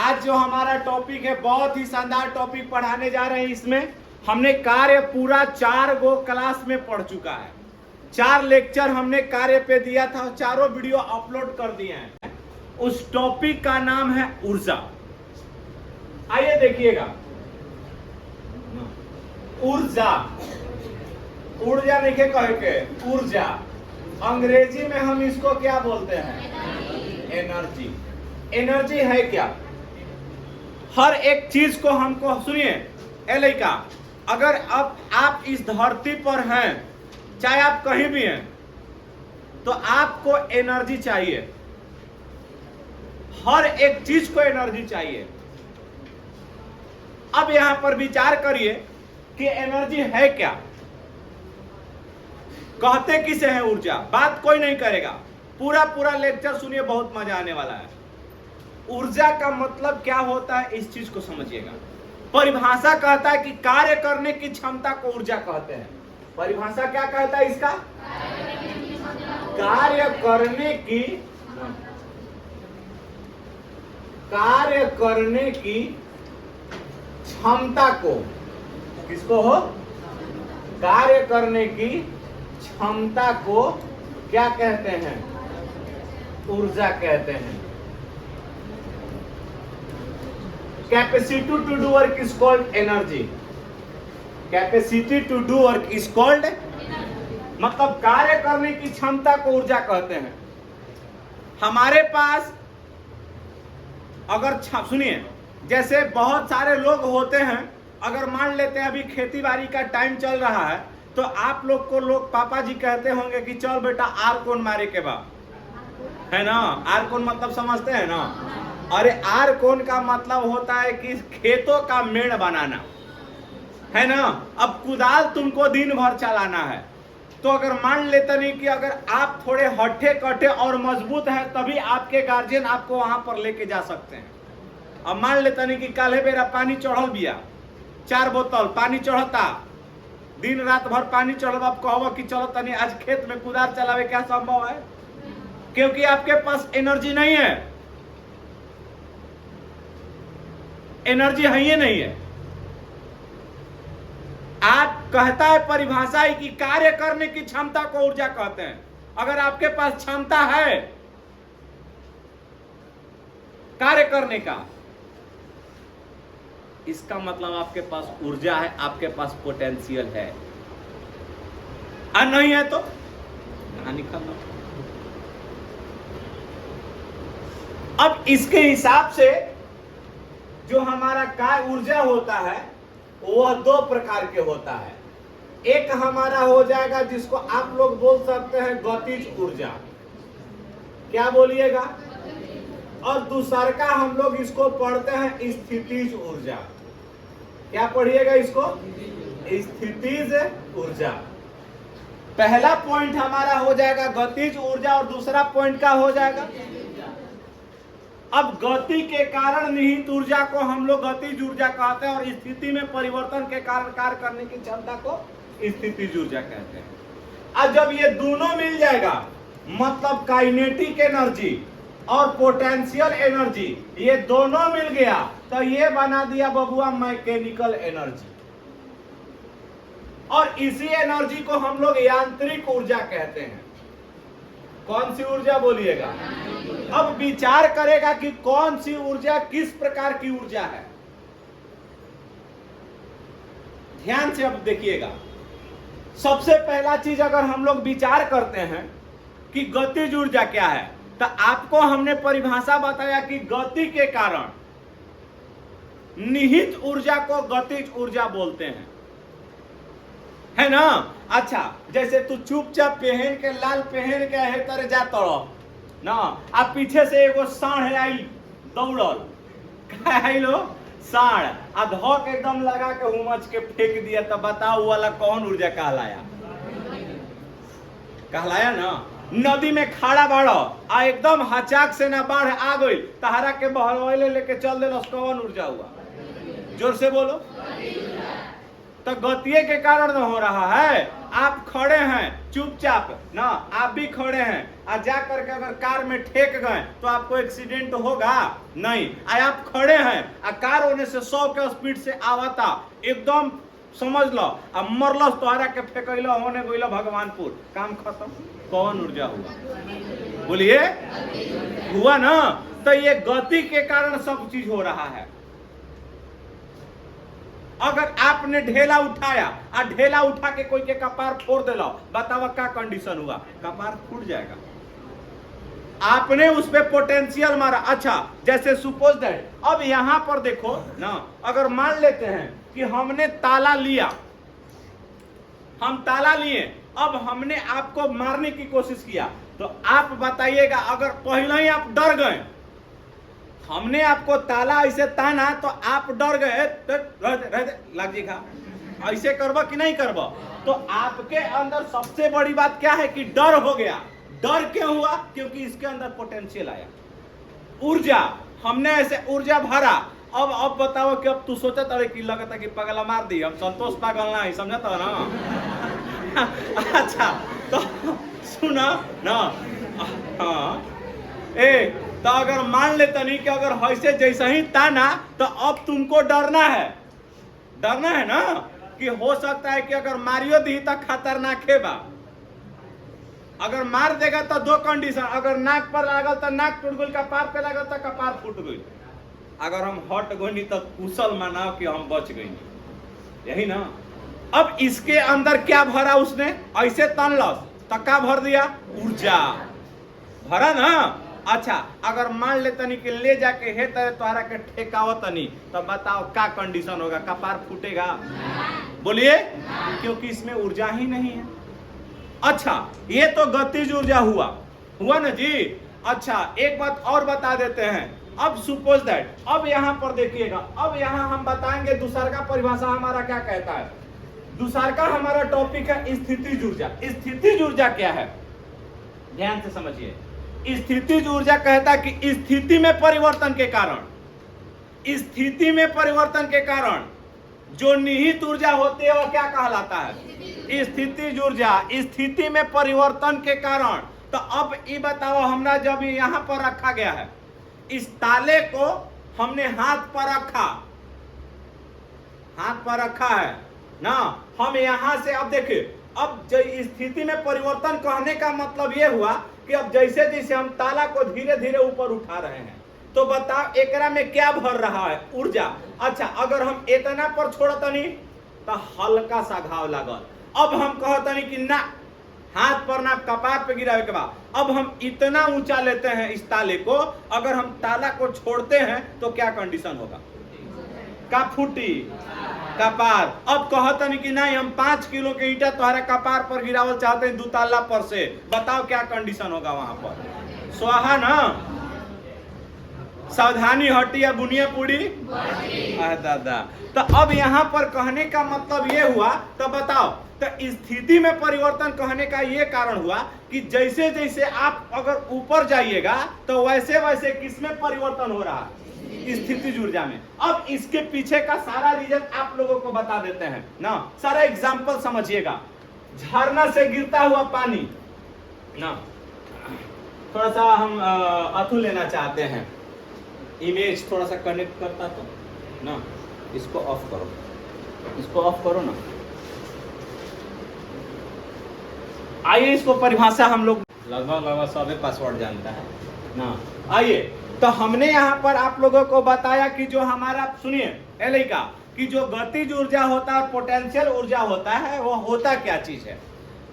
आज जो हमारा टॉपिक है बहुत ही शानदार टॉपिक पढ़ाने जा रहे हैं। इसमें हमने कार्य पूरा 4 गो क्लास में पढ़ चुका है। 4 लेक्चर हमने कार्य पे दिया था, चारों वीडियो अपलोड कर दिए हैं। उस टॉपिक का नाम है ऊर्जा। आइए देखिएगा, ऊर्जा, ऊर्जा लिखे कह के ऊर्जा, अंग्रेजी में हम इसको क्या बोलते हैं? एनर्जी। एनर्जी है क्या? हर एक चीज को हमको, सुनिए ए लड़का, अगर अब आप इस धरती पर हैं, चाहे आप कहीं भी हैं, तो आपको एनर्जी चाहिए। हर एक चीज को एनर्जी चाहिए। अब यहां पर विचार करिए कि एनर्जी है क्या, कहते किसे है ऊर्जा? बात कोई नहीं करेगा, पूरा लेक्चर सुनिए, बहुत मजा आने वाला है। ऊर्जा का मतलब क्या होता है, इस चीज को समझिएगा। परिभाषा कहता है कि कार्य करने की क्षमता को ऊर्जा कहते हैं। परिभाषा क्या कहता है इसका? कार्य करने की क्षमता को, किसको हो? कार्य करने की क्षमता को क्या कहते हैं? ऊर्जा कहते हैं। Capacity to do work is called energy. Capacity to do work is called, मतलब कार्य करने की क्षमता को ऊर्जा कहते हैं। हमारे पास अगर, सुनिए, जैसे बहुत सारे लोग होते हैं, अगर मान लेते हैं अभी खेती बाड़ी का टाइम चल रहा है, तो आप लोग को लोग पापा जी कहते होंगे कि चल बेटा आर कौन मारे के बाद, है ना? आर कौन मतलब समझते हैं ना? अरे आर कौन का मतलब होता है कि खेतों का मेड़ बनाना, है ना? अब कुदाल तुमको दिन भर चलाना है, तो अगर मान लेते नहीं कि अगर आप थोड़े हट्ठे कट्ठे और मजबूत हैं, तभी आपके गार्जियन आपको वहां पर लेके जा सकते हैं। अब मान लेते नहीं कि काले बेरा पानी चढ़ल बिया, 4 बोतल पानी चढ़ता, दिन रात भर पानी चढ़ब, आप कहो कि चलो तनी आज खेत में कुदाल चलावे, क्या संभव है? क्योंकि आपके पास एनर्जी नहीं है। एनर्जी है ही नहीं है। आप कहता है परिभाषा है कि कार्य करने की क्षमता को ऊर्जा कहते हैं। अगर आपके पास क्षमता है कार्य करने का, इसका मतलब आपके पास ऊर्जा है, आपके पास पोटेंशियल है। और नहीं है तो कहां निकलना। अब इसके हिसाब से जो हमारा कार्य ऊर्जा होता है वह 2 प्रकार के होता है। एक हमारा हो जाएगा जिसको आप लोग बोल सकते हैं गतिज ऊर्जा, क्या बोलिएगा? और दूसरा का हम लोग इसको पढ़ते हैं स्थितिज ऊर्जा। क्या पढ़िएगा इसको? स्थितिज ऊर्जा। पहला पॉइंट हमारा हो जाएगा गतिज ऊर्जा और दूसरा पॉइंट का हो जाएगा। अब गति के कारण निहित ऊर्जा को हम लोग गतिज ऊर्जा कहते हैं और स्थिति में परिवर्तन के कारण कार्य करने की क्षमता को स्थितिज ऊर्जा कहते हैं। अब जब ये दोनों मिल जाएगा, मतलब काइनेटिक एनर्जी और पोटेंशियल एनर्जी, ये दोनों मिल गया, तो ये बना दिया बबुआ मैकेनिकल एनर्जी। और इसी एनर्जी को हम लोग यांत्रिक ऊर्जा कहते हैं। कौन सी ऊर्जा बोलिएगा? अब विचार करेगा कि कौन सी ऊर्जा किस प्रकार की ऊर्जा है। ध्यान से अब देखिएगा। सबसे पहला चीज अगर हम लोग विचार करते हैं कि गतिज ऊर्जा क्या है, तो आपको हमने परिभाषा बताया कि गति के कारण निहित ऊर्जा को गतिज ऊर्जा बोलते हैं, है ना? अच्छा, जैसे तू चुपचाप पहन के लाल पहन के है तरह जा तड़प ना, आप पीछे से एगो साढ़ आई दौड़ल, आई लो साढ़ आ धोक एकदम लगा के हुमच के फेंक दिया, तो बताओ वाला कौन ऊर्जा कहलाया? कहलाया ना? नदी में खड़ा बाड़ो आ एकदम हचाक से ना बाढ़ आ गई, तहरा के बहलवाइले लेके चल दे, कौन ऊर्जा हुआ? जोर से बोलो। तो गतिये के कारण न हो रहा है। आप खड़े हैं चुपचाप ना, आप भी खड़े हैं और जा करके अगर कार में ठेक गए तो आपको एक्सीडेंट होगा नहीं। आप खड़े हैं और कार होने से 100 के स्पीड से आवता, एकदम समझ लो अब मरल तोहरा के फेंकल होने गइल भगवानपुर, काम खत्म। कौन ऊर्जा हुआ? बोलिए, हुआ ना। तो ये गति के कारण सब चीज हो रहा है। अगर आपने ढेला उठाया और ढेला उठा के कोई के कपार फोड़ देला, बताओ क्या कंडीशन हुआ? कपार फूट जाएगा। आपने उस पे पोटेंशियल मारा। अच्छा, जैसे सुपोज दैट अब यहां पर देखो ना, अगर मान लेते हैं कि हमने ताला लिया, हम ताला लिए, अब हमने आपको मारने की कोशिश किया, तो आप बताइएगा अगर पहले ही आप डर गए, हमने आपको ताला ऐसे ताना तो आप डर गए तो लग जाएगा, ऐसे करबो कि नहीं करबो? तो आपके अंदर सबसे बड़ी बात क्या है कि डर हो गया। डर क्यों हुआ? क्योंकि इसके अंदर पोटेंशियल आया, ऊर्जा। हमने ऐसे ऊर्जा भरा। अब बताओ कि अब तू सोचत अरे कि लगता कि पगला मार दी, हम संतोष पागल ना है, समझता ना? अच्छा, तो सुना ना, हाँ, तो अगर मान लेता नहीं कि अगर ऐसे जैसा ही ताना तो अब तुमको डरना है ना, कि हो सकता है कि अगर मारियो दी तो खतरनाक है बा। अगर मार देगा तो दो कंडीशन, अगर नाक पर लागल तो नाक टूट गई, कपार पे लागल तो कपार फूट गई। अगर हम हट गई तो कुशल मानाओ कि हम बच गई, यही ना। अब इसके अंदर क्या भरा उसने? ऐसे तनलस तो क्या भर दिया? ऊर्जा भरा ना। अच्छा, अगर मान ले तनी कि ले जाके हे तरह तोहरा के ठेकावत तनी, तो बताओ क्या कंडीशन होगा? कपार फूटेगा? बोलिए, क्योंकि इसमें ऊर्जा ही नहीं है। अच्छा, ये तो गतिज ऊर्जा हुआ ना जी। अच्छा, एक बात और बता देते हैं। अब सुपोज दैट, अब यहां पर देखिएगा, अब यहां हम बताएंगे दूसरा का परिभाषा हमारा क्या कहता है। दूसरा का हमारा टॉपिक है स्थितिज ऊर्जा। स्थितिज ऊर्जा क्या है? ध्यान से समझिए। स्थितिज ऊर्जा कहता है कि स्थिति में परिवर्तन के कारण जो निहित ऊर्जा होती है वो क्या कहलाता है? स्थितिज ऊर्जा। स्थिति में परिवर्तन के कारण। तो अब ये बताओ, हमरा जब यहां पर रखा गया है, इस ताले को हमने हाथ पर रखा है ना, हम यहां से, अब देखिए, अब स्थिति में परिवर्तन कहने का मतलब यह हुआ कि अब जैसे जैसे हम ताला को धीरे धीरे ऊपर उठा रहे हैं, तो बताओ एकरा में क्या भर रहा है? ऊर्जा। अच्छा, अगर हम इतना पर छोड़तनी तो हल्का सा घाव लागल। अब हम कहतनी कि ना, हाथ पर ना, कपार पे गिरावे के बाद अब हम इतना ऊंचा लेते हैं इस ताले को, अगर हम ताला को छोड़ते हैं तो क्या कंडीशन होगा? का फूटी? कपार। अब कहतनी कि नहीं, हम 5 किलो के ईटा तुम्हारे कपार पर गिरावल चाहते हैं 2 ताला पर से, बताओ क्या कंडीशन होगा वहां पर? स्वाहा ना। सावधानी हटी या बुनिया पूरी दादा। तो अब यहाँ पर कहने का मतलब ये हुआ, तो बताओ, तो स्थिति में परिवर्तन कहने का ये कारण हुआ कि जैसे जैसे आप अगर ऊपर जाइएगा तो वैसे वैसे किसमें परिवर्तन हो रहा है? स्थितिज ऊर्जा में। अब इसके पीछे का सारा रीजन आप लोगों को बता देते हैं ना, सारा एग्जाम्पल समझिएगा। झरना से गिरता हुआ पानी ना, थोड़ा सा हम अथु लेना चाहते हैं, इमेज थोड़ा सा कनेक्ट करता तो ना, इसको ऑफ करो ना। आइए, इसको परिभाषा हम लोग लगभग सभी पासवर्ड जानता है ना। आइए, तो हमने यहाँ पर आप लोगों को बताया कि जो हमारा, सुनिए एलिका, कि जो गतिज ऊर्जा होता है और पोटेंशियल ऊर्जा होता है, वो होता क्या चीज है।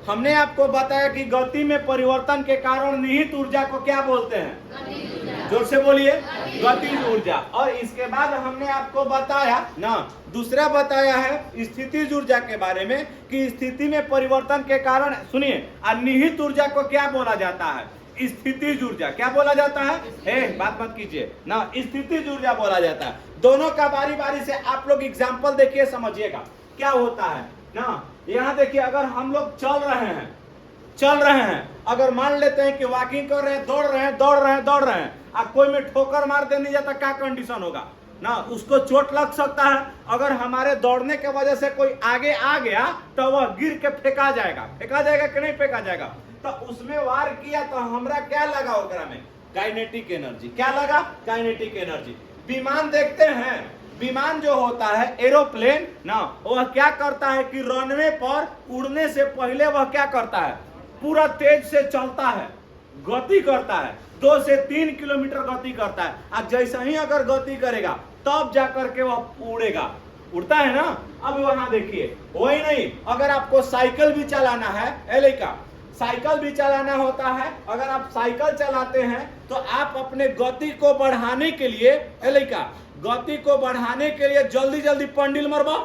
हमने आपको बताया कि गति में परिवर्तन के कारण निहित ऊर्जा को क्या बोलते हैं? जोर से बोलिए, गतिज ऊर्जा। और इसके बाद हमने आपको बताया ना, दूसरा बताया है स्थितिज ऊर्जा के बारे में, कि स्थिति में परिवर्तन के कारण, सुनिए, निहित ऊर्जा को क्या बोला जाता है? स्थितिज ऊर्जा। क्या बोला जाता है? बात मत कीजिए ना, स्थितिज ऊर्जा बोला जाता है। दोनों का बारी बारी से आप लोग एग्जाम्पल देखिए, समझिएगा क्या होता है ना। यहाँ देखिए, अगर हम लोग चल रहे हैं, अगर मान लेते हैं कि वॉकिंग कर रहे हैं, दौड़ रहे हैं, और कोई में ठोकर मार देने जाता, क्या कंडीशन होगा? ना उसको चोट लग सकता है। अगर हमारे दौड़ने के वजह से कोई आगे आ गया तो वह गिर के फेंका जाएगा कि नहीं फेंका जाएगा। तो उसमें वार किया तो हमरा क्या लगा ओकरा में, काइनेटिक एनर्जी। क्या लगा, काइनेटिक एनर्जी। विमान देखते हैं, विमान जो होता है एरोप्लेन ना, वह क्या करता है कि रनवे पर उड़ने से पहले वह क्या करता है, पूरा तेज से चलता है, गति करता है, 2 से 3 किलोमीटर गति करता है। अब जैसे ही अगर गति करेगा तब जाकर के वह उड़ेगा, उड़ता है ना। अब वहां देखिए, वही नहीं, अगर आपको साइकिल भी चलाना है, एलेका साइकिल भी चलाना होता है, अगर आप साइकिल चलाते हैं तो आप अपने गति को बढ़ाने के लिए, एलेका गति को बढ़ाने के लिए जल्दी जल्दी पंडिल मरबा,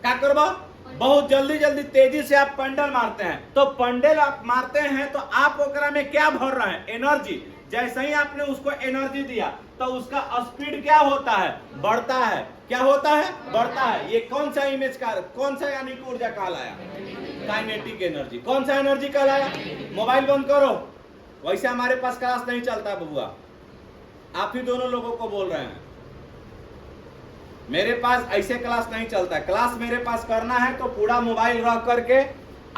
क्या करबा, बहुत जल्दी जल्दी तेजी से आप पंडल मारते हैं। तो पंडल आप मारते हैं तो आप ओकरा में क्या भर रहे हैं, एनर्जी। जैसे ही आपने उसको एनर्जी दिया तो उसका स्पीड क्या होता है, बढ़ता है। क्या होता है, बढ़ता है। ये कौन सा इमेज का, कौन सा यानी कि ऊर्जा कहलाया, काइनेटिक एनर्जी। कौन सा एनर्जी कहलाया। मोबाइल बंद करो, वैसे हमारे पास क्लास नहीं चलता बबुआ, आप ही दोनों लोगों को बोल रहे हैं। मेरे पास ऐसे क्लास नहीं चलता। क्लास मेरे पास करना है तो पूरा मोबाइल रख करके,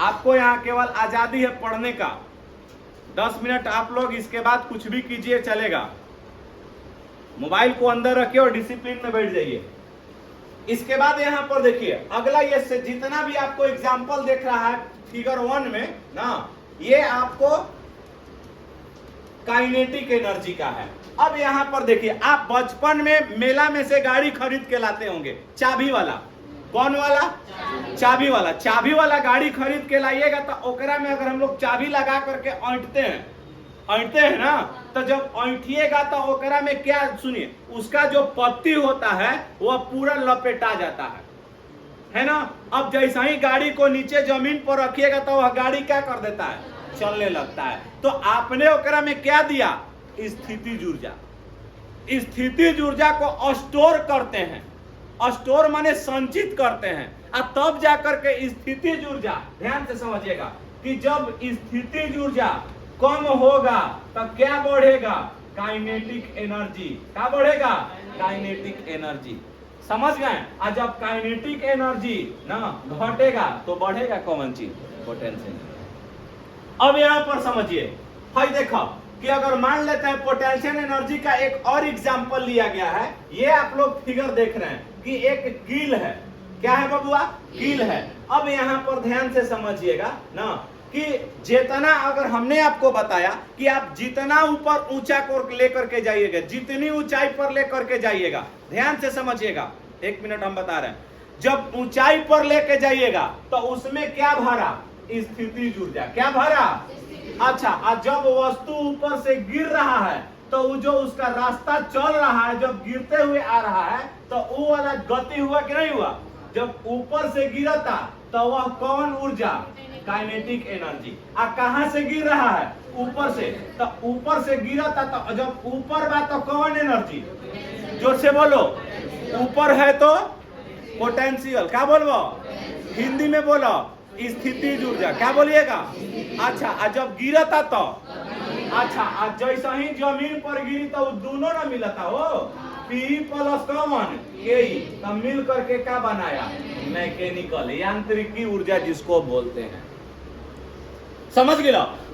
आपको यहाँ केवल आजादी है पढ़ने का। 10 मिनट आप लोग, इसके बाद कुछ भी कीजिए चलेगा। मोबाइल को अंदर रखिए और डिसिप्लिन में बैठ जाइए। इसके बाद यहाँ पर देखिए अगला, ये से जितना भी आपको एग्जाम्पल देख रहा है फिगर 1 में ना, ये आपको काइनेटिक एनर्जी का है। अब यहाँ पर देखिए, आप बचपन में मेला में से गाड़ी खरीद के लाते होंगे, चाबी वाला। कौन वाला, चाबी वाला। चाबी वाला गाड़ी खरीद के लाइएगा तो ओकरा में अगर हम लोग चाबी लगा करके ऐंठते हैं ना, तो जब ऐंठिएगा तो ओकरा में क्या, सुनिए, उसका जो पत्ती होता है वह पूरा लपेटा जाता है ना। अब जैसा ही गाड़ी को नीचे जमीन पर रखिएगा तो वह गाड़ी क्या कर देता है, चलने लगता है। तो आपने ओकरा में क्या दिया, स्थितिज ऊर्जा। स्थितिज ऊर्जा को स्टोर करते हैं, स्टोर माने संचित करते हैं, और तब जाकर के स्थितिज ऊर्जा, ध्यान से समझिएगा कि जब स्थितिज ऊर्जा कम होगा तब क्या बढ़ेगा, काइनेटिक एनर्जी। क्या बढ़ेगा, काइनेटिक एनर्जी। समझ गए। और जब काइनेटिक एनर्जी ना घटेगा तो बढ़ेगा कौन चीज, पोटेंशियल। अब यहां पर समझिए, भाई देखो कि अगर मान लेते हैं पोटेंशियल एनर्जी का एक और एग्जांपल लिया गया है। ये आप लोग फिगर देख रहे हैं कि एक कील है। क्या है बबुआ, कील है। अब यहाँ पर ध्यान से समझिएगा ना कि जितना, अगर हमने आपको बताया कि आप जितना ऊपर ऊंचा को लेकर के जाइएगा, जितनी ऊंचाई पर लेकर के जाइएगा, ध्यान से समझिएगा, 1 मिनट हम बता रहे हैं। जब ऊंचाई पर लेके जाइएगा तो उसमें क्या भरा, स्थितिज ऊर्जा। क्या भरा, अच्छा। और जब वस्तु ऊपर से गिर रहा है तो जो उसका रास्ता चल रहा है, जब गिरते हुए आ रहा है तो वो वाला गति हुआ कि नहीं हुआ। जब ऊपर से गिरा था तो वह कौन ऊर्जा, काइनेटिक एनर्जी। और कहां से गिर रहा है, ऊपर से। तो ऊपर से गिरा था तो जब ऊपर बा तो कौन एनर्जी, जोर से बोलो, ऊपर है तो पोटेंशियल। क्या बोलो, हिंदी में बोलो, स्थितिज ऊर्जा। क्या बोलिएगा, अच्छा। जब गिरा था तो, अच्छा, जैसा ही जमीन पर गिरी तो दोनों ना मिला था, वो पी प्लस कॉमन के, तब मिल करके क्या बनाया, मैकेनिकल, यांत्रिकी ऊर्जा जिसको बोलते हैं। समझ गए।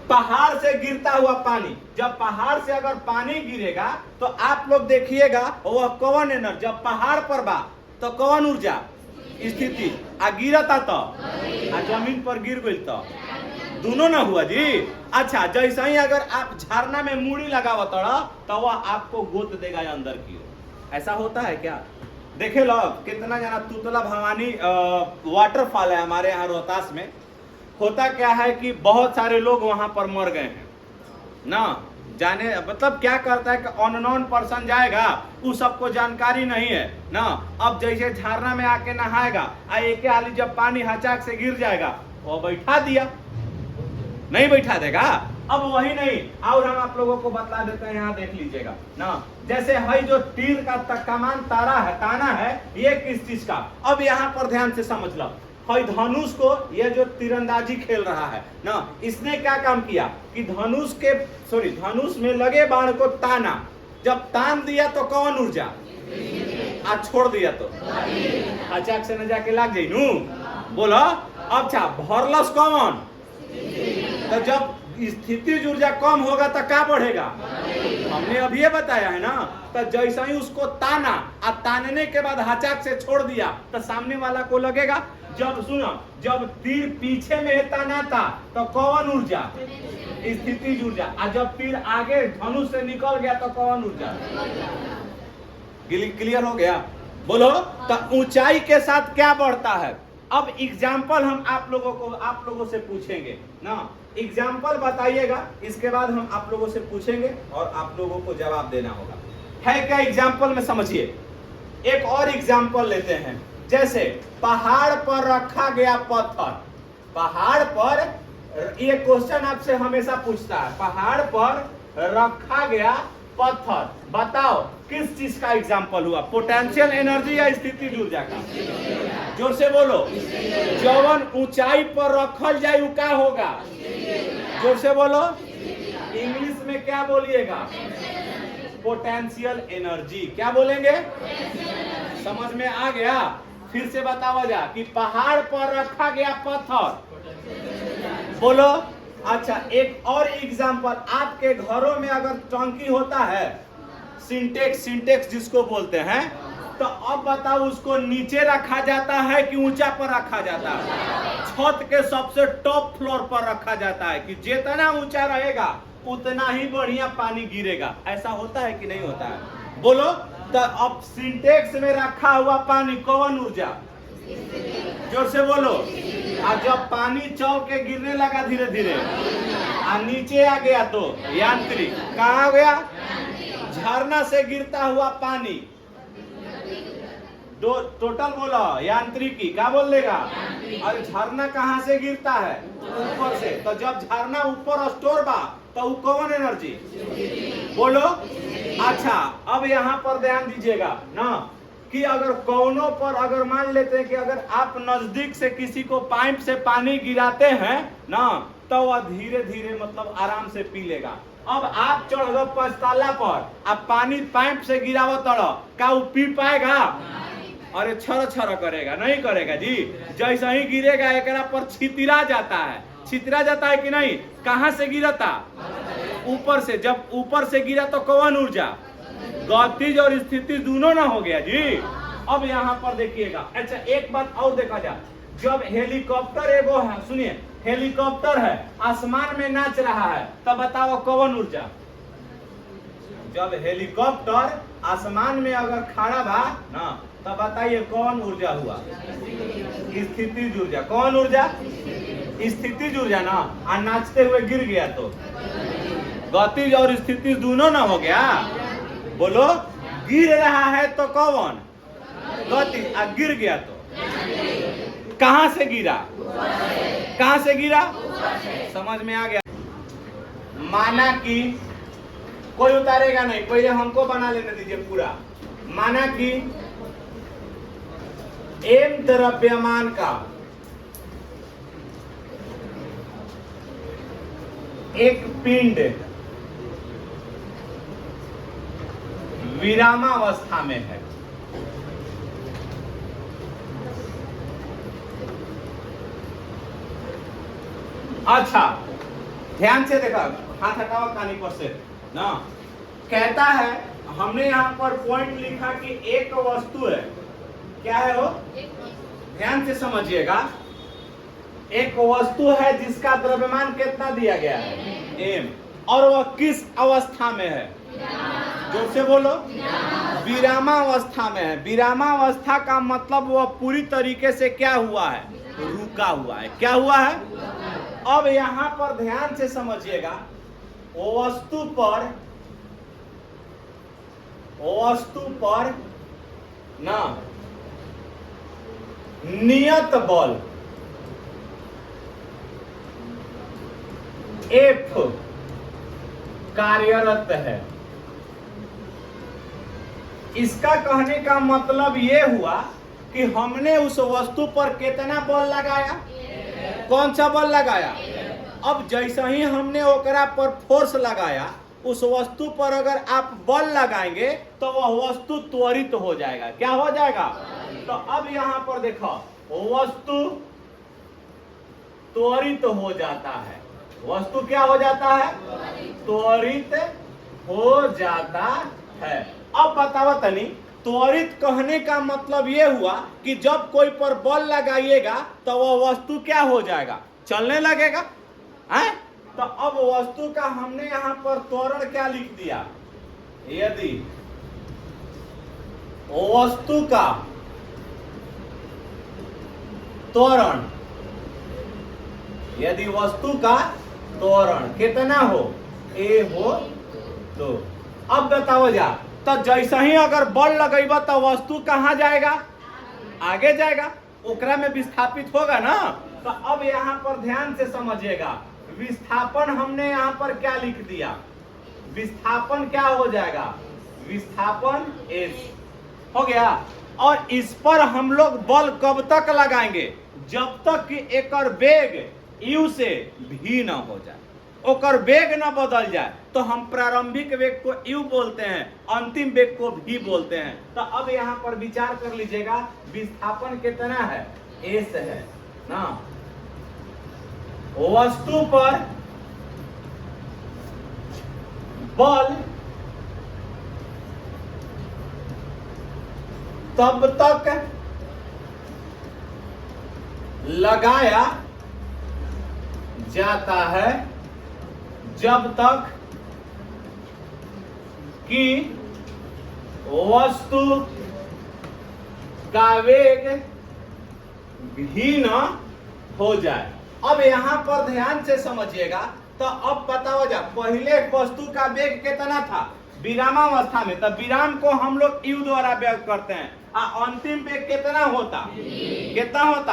पहाड़ से गिरता हुआ पानी, जब पहाड़ से अगर पानी गिरेगा तो आप लोग देखिएगा वह कौन एनर्जी, जब पहाड़ पर बा तो कौन ऊर्जा, स्थिति। आ गिरा था तो, आ जमीन पर गिर गई तो दोनों ना हुआ जी। अच्छा, जैसा ही अगर आप झरना में मूड़ी लगावत तो वह आपको गोत देगा अंदर की ओर। ऐसा होता है क्या, देखे लो कितना जना तुतला भवानी वाटरफॉल है हमारे यहाँ रोहतास में। होता क्या है कि बहुत सारे लोग वहां पर मर गए हैं ना, जाने मतलब क्या करता है कि अननोन पर्सन जाएगा, उस सबको जानकारी नहीं है ना। अब जैसे झरना में आके नहाएगा, एक हाली जब पानी हचाक से गिर जाएगा, वो बैठा दिया, नहीं बैठा देगा। अब वही नहीं, और हम आप लोगों को बता देते हैं, यहाँ देख लीजिएगा ना। जैसे है जो तीर का कमान तारा है, ताना है, ये किस चीज का। अब यहाँ पर ध्यान से समझ लो, है धनुष को, ये जो तीरंदाजी खेल रहा है ना, इसने क्या काम किया कि धनुष में लगे बाण को ताना, जब तान दिया तो कौन ऊर्जा, आज छोड़ दिया तो अचाक से न जाके लाग जाई नू। बोलो अच्छा भरलस कौन, तो जब स्थिति ऊर्जा कम होगा तो क्या बढ़ेगा, हमने अभी ये बताया है ना। तो जैसा ही उसको ताना और तानने के बाद हचाक से छोड़ दिया तो सामने वाला को लगेगा। जब सुनो, जब तीर पीछे में ताना था तो कौन ऊर्जा, स्थिति ऊर्जा, और जब तीर आगे धनुष से निकल गया तो कौन ऊर्जा। क्लियर हो गया। बोलो तो ऊंचाई के साथ क्या बढ़ता है। अब एग्जाम्पल हम आप लोगों से पूछेंगे ना, एग्जाम्पल बताइएगा, इसके बाद हम आप लोगों से पूछेंगे और आप लोगों को जवाब देना होगा। है क्या एग्जाम्पल में, समझिए। एक और एग्जाम्पल लेते हैं, जैसे पहाड़ पर रखा गया पत्थर। पहाड़ पर, ये क्वेश्चन आपसे हमेशा पूछता है, पहाड़ पर रखा गया पत्थर, बताओ किस चीज का एग्जाम्पल हुआ, पोटेंशियल एनर्जी या स्थिति ऊर्जा का। जोर से बोलो। जवन ऊंचाई पर रखल जाए वो क्या होगा, जोर से बोलो। इंग्लिश में क्या बोलिएगा, पोटेंशियल एनर्जी। क्या बोलेंगे, समझ में आ गया। फिर से बताओ जा कि पहाड़ पर रखा गया पत्थर, बोलो। अच्छा एक और एग्जांपल, आपके घरों में अगर टंकी होता है, सिंटेक्स जिसको बोलते हैं, तो अब बताओ उसको नीचे रखा जाता है कि ऊंचा पर रखा जाता है। छत के सबसे टॉप फ्लोर पर रखा जाता है कि जितना ऊंचा रहेगा उतना ही बढ़िया पानी गिरेगा। ऐसा होता है कि नहीं होता है, बोलो। तो अब सिंटेक्स में रखा हुआ पानी कौन ऊर्जा, जोर से बोलो। और जब पानी चौ के गिरने लगा धीरे धीरे और नीचे आ गया तो यांत्रिक, कहाँ गया, झरना से गिरता हुआ पानी, टोटल बोलो यांत्रिकी, क्या बोल देगा। और झरना कहाँ से गिरता है, ऊपर से। तो जब झरना ऊपर स्टोर बा तो कौन एनर्जी, बोलो। अच्छा अब यहाँ पर ध्यान दीजिएगा ना कि अगर कौनों पर, अगर मान लेते हैं कि अगर आप नजदीक से किसी को पाइप से पानी गिराते हैं ना, तो वह धीरे धीरे मतलब आराम से पी लेगा। अब आप चढ़ गए 5 ताला पर, आप पानी पाइप से गिरावो तड़ो, क्या वो पी पाएगा, अरे छर छर करेगा, नहीं करेगा जी। जैसा ही गिरेगा एकरा पर छितरा जाता है, छितरा जाता है कि नहीं, कहां से गिरता, ऊपर से। जब ऊपर से गिरा तो कौन ऊर्जा, गतिज और स्थिति दोनों ना हो गया जी। अब यहाँ पर देखिएगा। अच्छा एक बात और देखा जाए, जब हेलीकॉप्टर एगो है, सुनिए, हेलीकॉप्टर है आसमान में नाच रहा है, तब बताओ कौन ऊर्जा। जब हेलीकॉप्टर आसमान में अगर खड़ा बा ना, तब बताइए कौन ऊर्जा हुआ, स्थिति ऊर्जा। कौन ऊर्जा, स्थिति ऊर्जा ना। और नाचते हुए गिर गया तो गतिज और स्थिति दोनों ना हो गया, बोलो। गिर रहा है तो कौन, गति, और गिर गया तो कहां से गिरा, कहां से गिरा, समझ में आ गया। माना कि कोई उतारेगा नहीं, पहले हमको बना लेने दीजिए पूरा। माना कि एम द्रव्यमान का एक पिंड विरामावस्था में है। अच्छा ध्यान से देखा, हाथ हटाओ कानी पर से ना। कहता है, हमने यहाँ पर पॉइंट लिखा कि एक वस्तु है, क्या है वो, ध्यान से समझिएगा। एक वस्तु है जिसका द्रव्यमान कितना दिया गया है, एम, और वह किस अवस्था में है, जोर से बोलो, विरामावस्था में है। विरामावस्था का मतलब वह पूरी तरीके से क्या हुआ है, रुका हुआ है। क्या हुआ है, अब यहां पर ध्यान से समझिएगा, वस्तु पर ना नियत बल F कार्यरत है। इसका कहने का मतलब ये हुआ कि हमने उस वस्तु पर कितना बल लगाया, कौन सा बल लगाया। अब जैसा ही हमने ओकरा पर फोर्स लगाया, उस वस्तु पर अगर आप बल लगाएंगे तो वह वस्तु त्वरित हो जाएगा। क्या हो जाएगा? तो अब यहां पर देखो, वस्तु त्वरित हो जाता है। वस्तु क्या हो जाता है? त्वरित हो जाता है। अब बताओ तनी, त्वरित कहने का मतलब यह हुआ कि जब कोई पर बल लगाइएगा तो वह वस्तु क्या हो जाएगा? चलने लगेगा है? तो अब वस्तु का हमने यहां पर त्वरण क्या लिख दिया? यदि वस्तु का त्वरण, यदि वस्तु का त्वरण कितना हो? ए हो तो अब बताओ जा, तो जैसा ही अगर बल लगेगा तो वस्तु कहां जाएगा? आगे जाएगा, ओकरा में विस्थापित होगा ना। तो अब यहां पर ध्यान से समझिएगा, विस्थापन हमने यहां पर क्या लिख दिया? विस्थापन क्या हो जाएगा? विस्थापन एस हो गया। और इस पर हम लोग बल कब तक लगाएंगे? जब तक कि एकर वेग यू से भी न हो जाए, ओकर वेग न बदल जाए। तो हम प्रारंभिक वेग को यू बोलते हैं, अंतिम वेग को भी बोलते हैं। तो अब यहां पर विचार कर लीजिएगा, विस्थापन कितना है? एस है ना। वस्तु पर बल तब तक लगाया जाता है जब तक कि वस्तु का वेग भी न हो जाए। अब यहां पर ध्यान से समझिएगा, तो अब बताओ जा, पहले वस्तु का वेग कितना था विरामावस्था में? तब विराम को हम लोग यू द्वारा व्यक्त करते हैं। अंतिम वेग कितना होता? कितना होता?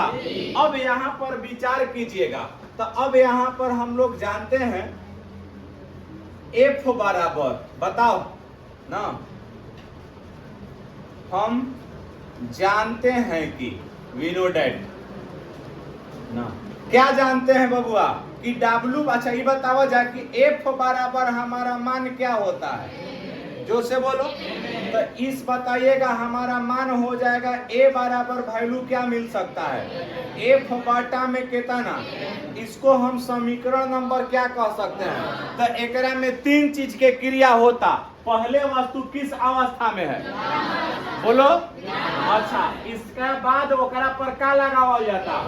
अब यहां पर विचार कीजिएगा, तो अब यहां पर हम लोग जानते हैं एफ बराबर, बताओ ना, हम जानते हैं कि वी नो डैट ना, क्या जानते हैं बबुआ? कि डब्ल्यू, अच्छा ये बताओ जा कि एफ बराबर हमारा मान क्या होता है? जो से बोलो। तो इस बताइएगा हमारा मान हो जाएगा ए बराबर वैल्यू क्या मिल सकता है? एफ बटा में कितना? इसको हम समीकरण नंबर क्या कह सकते हैं? तो एकरा में तीन चीज के क्रिया होता। पहले वस्तु किस अवस्था में है? बोलो। अच्छा, इसके बाद ओकरा पर क्या लगावल जाता?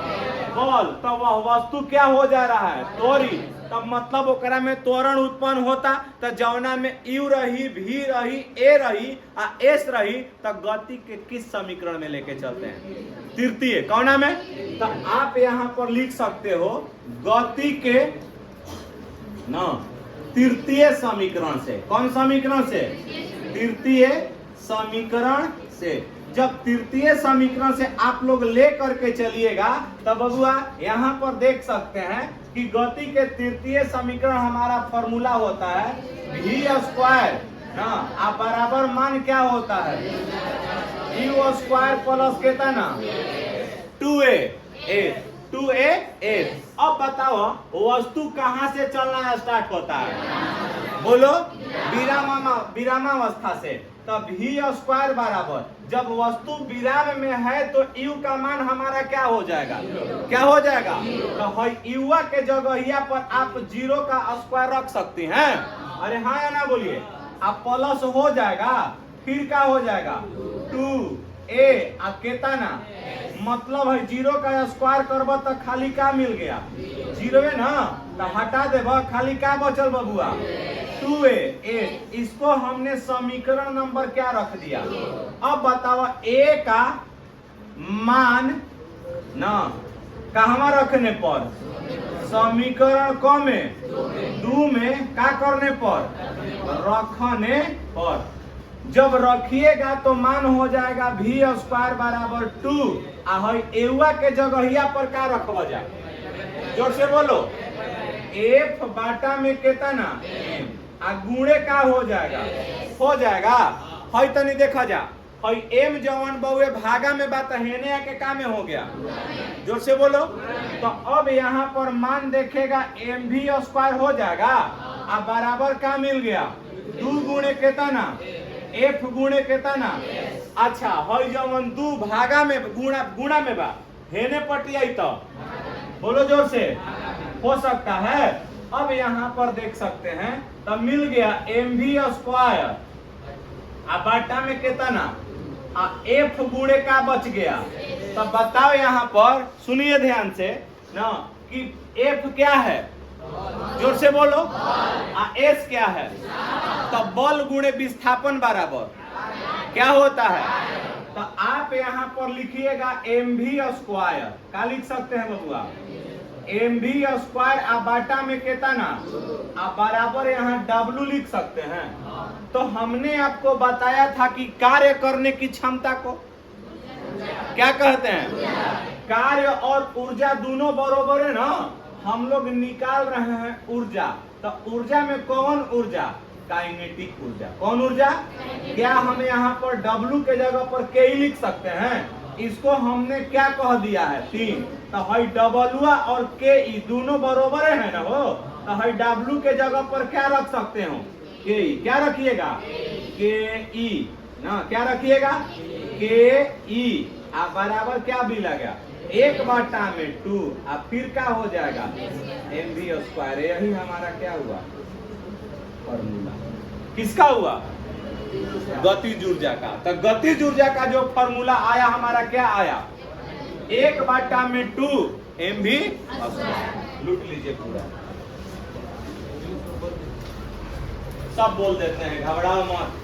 बल। तो वह वस्तु क्या हो जा रहा है? त्वरित। तब मतलब ओकरा में त्वरण उत्पन्न होता। तो जौना में यू रही, भी रही, ए रही आ एस रही, तो गति के किस समीकरण में लेके चलते हैं? तृतीय। कौना में? तो आप यहाँ पर लिख सकते हो गति के ना तृतीय समीकरण से। कौन समीकरण से? तृतीय समीकरण से। जब तृतीय समीकरण से आप लोग ले करके चलिएगा, तब बबुआ यहाँ पर देख सकते हैं कि गति के तृतीय समीकरण हमारा फॉर्मूला होता है v स्क्वायर ना, आप बराबर मान क्या होता है? u स्क्वायर प्लस कितना? 2a। अब बताओ वस्तु कहां से चलना स्टार्ट होता है? बोलो। विरामावस्था से। तब v स्क्वायर बराबर, जब वस्तु विराम में है तो u का मान हमारा क्या हो जाएगा? क्या हो जाएगा? तो युवा के जगह पर आप 0 का स्क्वायर रख सकते हैं। अरे हाँ या ना बोलिए। आप प्लस हो जाएगा, फिर क्या हो जाएगा? 2a आ कितना? मतलब है 0 का स्क्वायर करब तो खाली क्या मिल गया? 0 ना। तो हटा देब, खाली क्या बचल बबुआ? 2a। इसको हमने समीकरण नंबर क्या रख दिया? अब बताओ a का मान ना कहाँ रखने पर? समीकरण क में 2 में क्या करने पर? रखने पर। जब रखिएगा तो मान हो जाएगा v स्क्वायर बराबर 2 आ एवा के जगहिया पर क्या रखवा जाए? जोर से बोलो। f बाटा में कितना? आ गुणे का हो जाएगा? हो जाएगा। हई तनी देखा जा, हई m जवन बहुए भागा में बात हेने आके का में हो गया? जोर से बोलो। तो अब यहाँ पर मान देखेगा mv स्क्वायर हो जाएगा। अब बराबर का मिल गया 2 गुणे केतना एफ गुणे केतना। अच्छा हई जवन 2 भागा में गुणा में बा हेने पटियाई तो बोलो जोर से हो सकता है। अब यहाँ पर देख सकते हैं तब मिल गया mv² अब बाटा में केतना एफ गुणे का बच गया। तब बताओ यहाँ पर सुनिए ध्यान से ना कि एफ क्या है, जोर से बोलो। एस क्या है, तब बल गुणे विस्थापन बराबर क्या होता है। तो आप यहाँ पर लिखिएगा mv²। क्या लिख सकते हैं बबुआ mv² आप बाटा में केतना आप बराबर यहाँ w लिख सकते हैं। तो हमने आपको बताया था कि कार्य करने की क्षमता को क्या कहते हैं, कार्य और ऊर्जा दोनों बराबर है ना। हम लोग निकाल रहे हैं ऊर्जा। तो ऊर्जा में कौन ऊर्जा, काइनेटिक ऊर्जा। कौन ऊर्जा, क्या हम यहाँ पर W के जगह पर K लिख सकते हैं। इसको हमने क्या कह दिया है 3। तो हई W और K दोनों बराबर है ना हो। तो हई W के जगह पर क्या रख सकते हो K। क्या रखिएगा KE ना, क्या रखिएगा KE आप बराबर क्या भी लगा 1/2 अब फिर क्या हो जाएगा mv²। यही हमारा क्या हुआ फॉर्मूला, किसका हुआ गतिज ऊर्जा का। तो गतिज ऊर्जा का जो फॉर्मूला आया हमारा क्या आया 1/2 mv²। लूट लीजिए पूरा, सब बोल देते हैं घबराओ मत।